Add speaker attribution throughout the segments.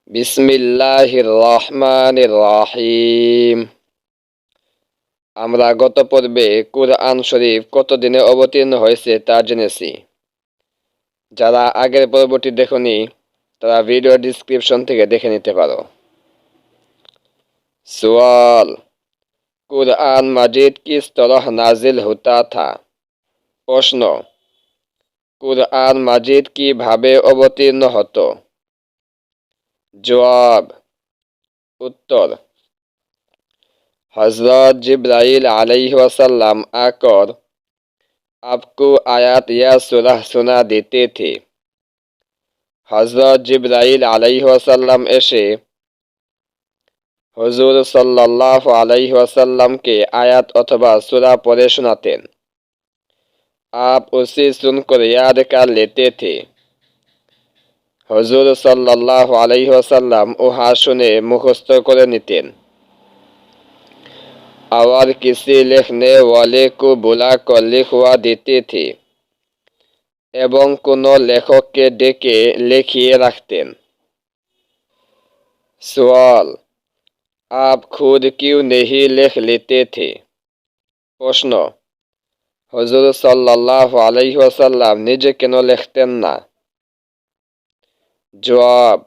Speaker 1: বিসমিল্লাহির রহমানির রহিম। আমরা গত পর্বে কুরআন শরীফ কত দিনে অবতীর্ণ হয়েছে তা জেনেছি। যারা আগের পর্বটি দেখনি তারা ভিডিও ডিসক্রিপশন থেকে দেখে নিতে পারো। सवाल, कुरान मजीद किस तरह नाजिल होता था? প্রশ্ন, কুরআন মাজিদ কিভাবে অবতীর্ণ হতো? জবাব, उत्तर, हजरत जिब्राइल अलैहिस्सलाम आकर आपको आयत या सूरह सुना देते थे। हजरत जिब्राइल अलैहिस्सलाम एसे हुजूर सल्लल्लाहु अलैहि वसल्लम के आयत अथवा सूरा पढ़े सुनातेन। आप उसे सुनकर याद कर लेते थे। हुजूर सल्लल्लाहु अलैहि वसल्लम उहा सुने मुखस्त करे नितेन और किसी लिखने वाले को बुलाकर लिखवा देते थे एवं कोनो लेखक के डेके लिखिए रखतेन। सवाल, आप खुद क्यों नहीं लिख लेते थे? प्रश्न, हुजूर सल्लल्लाहु अलैहि वसल्लम निजे केनो लिखतेन ना? जवाब,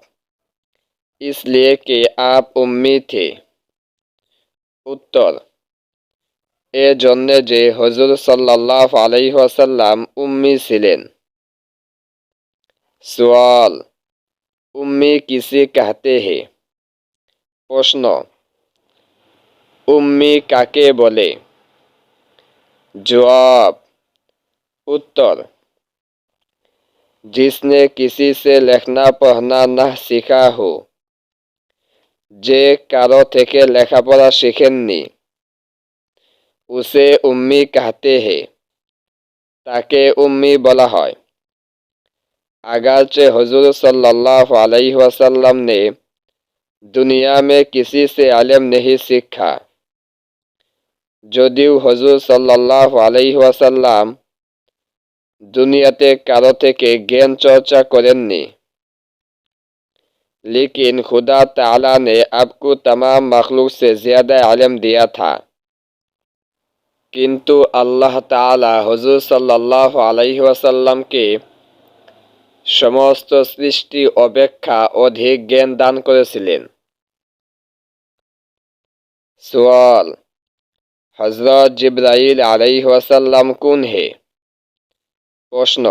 Speaker 1: इसलिए कि आप उम्मी थे। उत्तर, ए जन्ने जे हुजूर सल्लल्लाहु अलैहि वसल्लम उम्मी ছিলেন। सवाल, उम्मी किसे कहते हैं? प्रश्न, उम्मी काके बोले? जवाब, उत्तर, जिसने किसी से लिखना पढ़ना न सीखा हो, जे कारो थेके लेखापड़ा शिखेननी उसे उम्मी कहते हैं, ताके उम्मी बोला है। अगरचे हुजूर सल्लल्लाहु अलैहि वसल्लम ने दुनिया में किसी से इल्म नहीं सीखा, যদিও হুজুর সাল্লাল্লাহু আলাইহি ওয়াসাল্লাম দুনিয়াতে কারো থেকে জ্ঞান চর্চা করেননি, लेकिन खुदा ताला ने आपको तमाम मखलूक से ज़्यादा इल्म दिया था। किंतु अल्लाह ताला हुजूर सल्लल्लाहु अलैहि वसल्लम के সমস্ত সৃষ্টি অপেক্ষা অধিক জ্ঞান দান করেছিলেন। सवाल, हजरत जिब्राइल अलैहिस्सलाम कौन है? प्रश्न,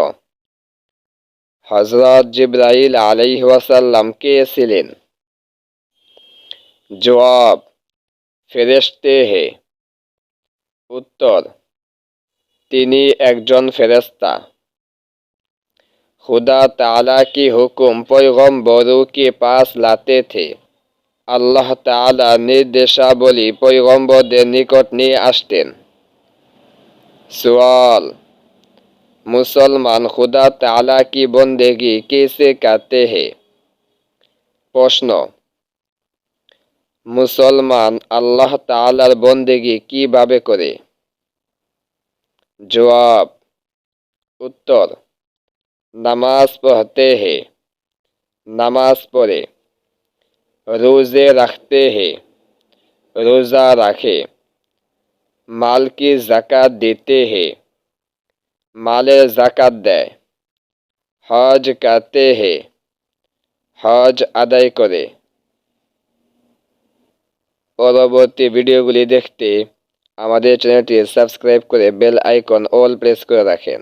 Speaker 1: हजरत जिब्राइल अलैहिस्सलाम के ছিলেন? जवाब, ফেরেশতে हैं। उत्तर, তিনি একজন ফেরেশতা। खुदा ताला की हुक्म पैगम्बरों के पास लाते थे। আল্লাহ তাআলা নির্দেশাবলী পয়গম্বরদের নিকট নিয়ে আসতেন। सवाल, मुसलमान खुदा ताला की बंदेगी कैसे करते हैं? प्रश्न, मुसलमान আল্লাহ তাআলার বন্দেগী কিভাবে করে? जवाब, उत्तर, नमाज पढ़ते हैं, नमाज पढ़े, रोजे रखते हैं, रोजा रखे, माल की ज़कात देते हैं, माले ज़कात दे, हज करते हैं, हज আদায় করে। পরবর্তী ভিডিওগুলি দেখতে আমাদের চ্যানেলটি সাবস্ক্রাইব করে বেল আইকন অল প্রেস করে রাখেন।